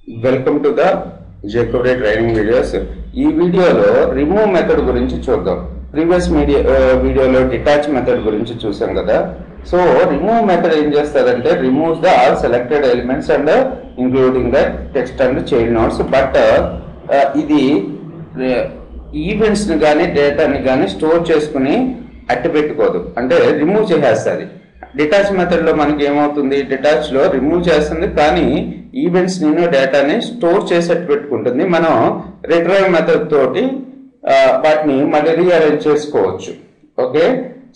Welcome to the Jacobray training videos. ఈ వీడియోలో remove method గురించి చూద్దాం. ప్రీవియస్ వీడియోలో డిటాచ్ మెథడ్ గురించి చూసాం కదా. సో రిమూవ్ మెథడ్ ఏం చేస్తారంటే removes the all selected elements and including the text and child notes. But ఇది ఈవెంట్స్ ని కానీ డేటాని కానీ స్టోర్ చేసుకుని అట్టి పెట్టుకోదు, అంటే రిమూవ్ చేసేస్తుంది. డిటాచ్ మెథడ్ లో మనకి ఏమవుతుంది, డిటాచ్ లో రిమూవ్ చేస్తుంది కానీ ఈవెంట్స్ ని డేటాని స్టోర్ చేసేట్టు పెట్టుకుంటుంది. మనం రిట్రైవ్ మెథడ్ తోటి వాటిని మళ్ళీ రీఅరేంజ్ చేసుకోవచ్చు. Okay,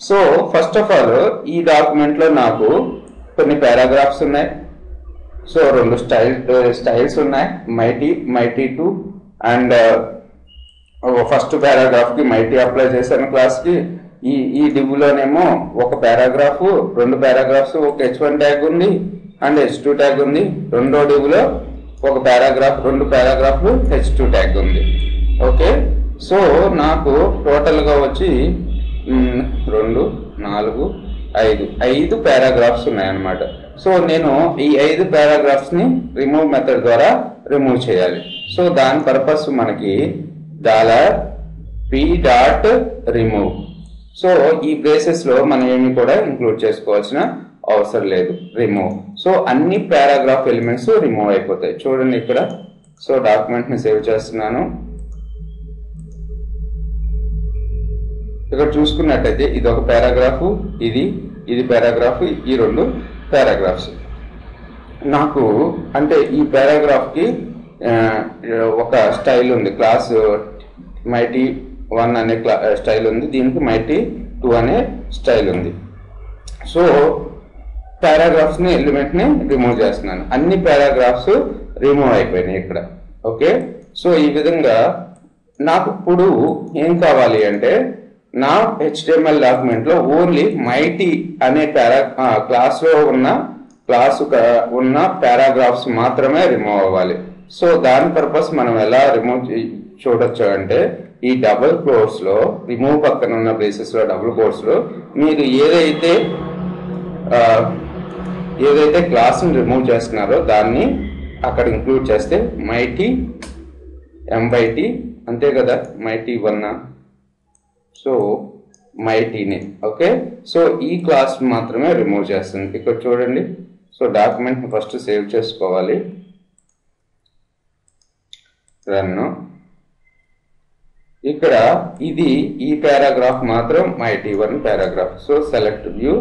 so first of all ఈ డాక్యుమెంట్ లో నాకు కొన్ని పారాగ్రాఫ్స్ ఉన్నాయి. సో రెండు స్టైల్స్ ఉన్నాయి, మైటీ 2 అండ్ ఫస్ట్ పారాగ్రాఫ్ కి మైటీ అప్లై చేశాను క్లాస్ కి. ఈ డివ్లోనేమో ఒక పారాగ్రాఫ్, రెండు పారాగ్రాఫ్స్, ఒక H1 ట్యాగ్ ఉంది అండ్ H2 ట్యాగ్ ఉంది. రెండో డివ్లో ఒక పారాగ్రాఫ్, రెండు పారాగ్రాఫ్లు, H2 ట్యాగ్ ఉంది. ఓకే, సో నాకు టోటల్ గా వచ్చి 2, 4, 5 పారాగ్రాఫ్స్ ఉన్నాయన్నమాట. సో నేను ఈ 5 పారాగ్రాఫ్స్ ని రిమూవ్ మెథడ్ ద్వారా రిమూవ్ చేయాలి. సో దాని పర్పస్ మనకి $p.remove. సో ఈ బ్రేసెస్ లో మనం ఏమి కూడా ఇంక్లూడ్ చేసుకోవాల్సిన అవసరం లేదు, రిమూవ్. సో అన్ని పారాగ్రాఫ్ ఎలిమెంట్స్ రిమూవ్ అయిపోతాయి. చూడండి ఇక్కడ. సో డాక్యుమెంట్ ని సేవ్ చేస్తున్నాను. ఇక్కడ చూసుకున్నట్టయితే ఇది ఒక పారాగ్రాఫ్, ఇది పారాగ్రాఫ్, ఈ రెండు పారాగ్రాఫ్స్. నాకు అంటే ఈ పారాగ్రాఫ్ కి ఒక స్టైల్ ఉంది, క్లాస్ మైటీ 1 అనే స్టైల్ ఉంది, దీనికి మైటీ 2 అనే స్టైల్ ఉంది. సో పారాగ్రాఫ్స్ ని ఎలిమెంట్ ని రిమూవ్ చేస్తున్నాను. అన్ని పారాగ్రాఫ్స్ రిమూవ్ అయిపోయినాయి ఇక్కడ. ఓకే, సో ఈ విధంగా నాకు ఇప్పుడు ఏం కావాలి అంటే నా HTML డాక్యుమెంట్ లో ఓన్లీ మైటీ అనే క్లాస్ లో ఉన్న పారాగ్రాఫ్స్ మాత్రమే రిమూవ్ అవ్వాలి. సో దాని పర్పస్ మనం ఎలా రిమూవ్ చూడొచ్చు అంటే ఈ డబుల్ కోట్స్ లో, రిమూవ్ పక్కన ఉన్న ప్లేసెస్ లో డబుల్ కోట్స్ లో మీరు ఏదైతే క్లాస్ ని రిమూవ్ చేస్తున్నారో దాన్ని అక్కడ ఇంక్లూడ్ చేస్తే మైటీ MYT అంతే కదా, మైటీ 1. సో మైటీని. ఓకే, సో ఈ క్లాస్ మాత్రమే రిమూవ్ చేస్తుంది. ఇక్కడ చూడండి. సో డాక్యుమెంట్ ఫస్ట్ సేవ్ చేసుకోవాలి. రన్. ఇక్కడ ఈ పారాగ్రాఫ్ మాత్రం mighty 1 paragraph. So select view,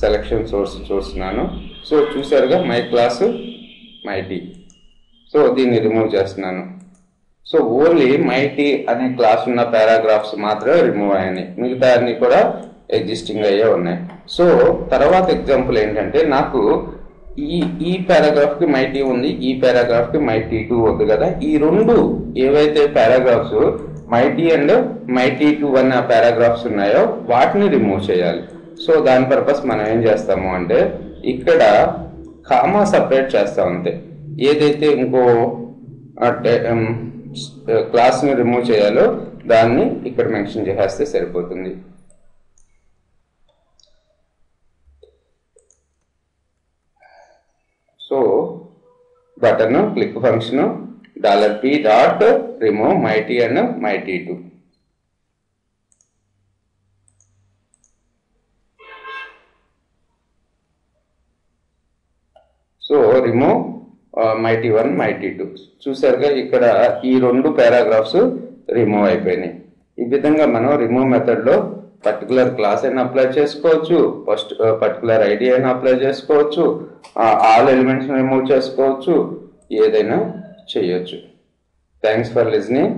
selection source చూస్తున్నాను. సో చూసారుగా మై క్లాస్ మైటీ. సో దీన్ని రిమూవ్ చేస్తున్నాను. సో ఓన్లీ మైటీ అనే క్లాస్ ఉన్న పారాగ్రాఫ్స్ మాత్రమే రిమూవ్ అయ్యాయి, మిగతా అన్ని కూడా ఎగ్జిస్టింగ్ అయ్యే ఉన్నాయి. సో తర్వాత ఎగ్జాంపుల్ ఏంటంటే నాకు ఈ పారాగ్రాఫ్ కి మైటీ ఉంది, ఈ పారాగ్రాఫ్ కి మైటీ 2 ఉంది కదా. ఈ రెండు ఏవైతే పారాగ్రాఫ్స్ మైటీ అండ్ మైటీ 2 అన్న పారాగ్రాఫ్స్ ఉన్నాయో వాటిని రిమూవ్ చేయాలి. సో దాని పర్పస్ మనం ఏం చేస్తాము అంటే ఇక్కడ కామా సపరేట్ చేస్తాం అంతే. ఏదైతే ఇంకో క్లాస్ ని రిమూవ్ చేయాలో దాన్ని ఇక్కడ మెన్షన్ చేస్తే సరిపోతుంది. So button click function $p.remove mighty and mighty 2. So remove mighty 1, mighty 2. చూసారుగా ఇక్కడ ఈ రెండు పారాగ్రాఫ్స్ రిమూవ్ అయిపోయినాయి. ఈ విధంగా మనం రిమూవ్ మెథడ్ లో పర్టికులర్ క్లాస్ అయినా అప్లై చేసుకోవచ్చు, పర్టికులర్ ఐడి అయినా అప్లై చేసుకోవచ్చు, ఆల్ ఎలిమెంట్స్ రిమూవ్ చేసుకోవచ్చు, ఏదైనా చేయొచ్చు. Thanks for listening.